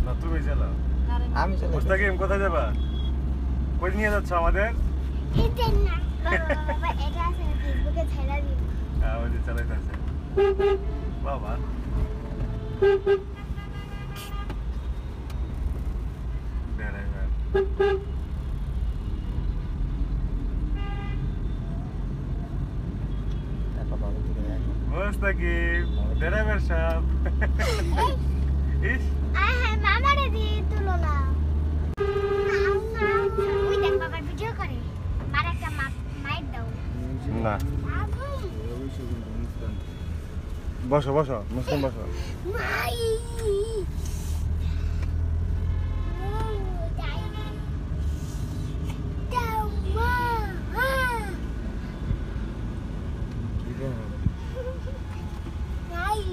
না তুমি চালাও। আমি চালাই। মুস্তাকিম কোথায় যাবা? কই নিয়ে যাচ্ছ আমাদের? এটা না বাবা এটা আছে ফেসবুকে ছেড়ে দিন হ্যাঁ ওই যে চালাইতেছে বাবা। ড্রাইভার মুস্তাকিম ড্রাইভার সাহেব। ইস হ্যাঁ মামারে দিয়ে তুলো না ওই দেখ বাবা ভিডিও করে মার একটা মাইট দাও না বসো বসো মুসলিম বসো। মাই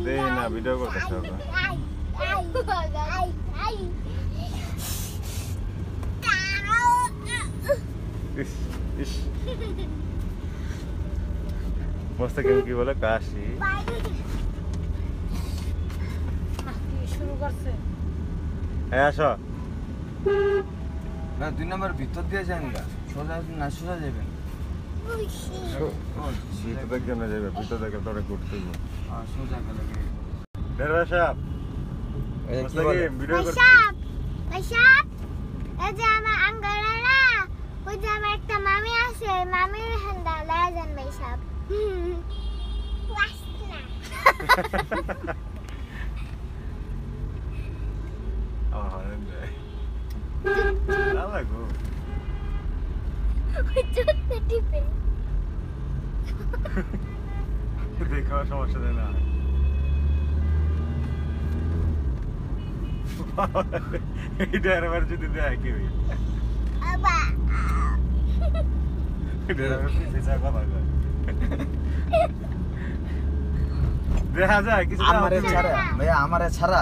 দেখি না ভিডিও করতেছে ওরা। ইস ইস মুস্তাকিম কি বলে কাশি শুরু করছে হ্যাঁ আসো। না 2 নম্বর ভিতর দিয়ে যান গা সোজা না সোজা যাবেন ভিতর থেকে কেমনে যাবে? ভিতর থেকে তোরে ঘুরতে হবে। সোজা গেলে ড্রাইভার সাহেব মুস্তাকিম ভিডিও করছে। এই যে আমার আঙ্গারা না ওই যে আমার একটা মামি আছে মামির হান্দা লাজান ভাই সাহেব ওয়াসনা ওই চোখটা টিপে দেখার সমস্যা নেই না। এই ড্রাইভার যদি দেয় কি হই আবা ড্রাইভার পিছে কথা কয় দেখা যায় কিছু আমারে ছাড়া ভাইয়া আমারে ছাড়া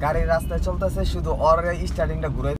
গাড়ি রাস্তায় চলতেছে শুধু ওর স্টার্টিংটা ঘুরে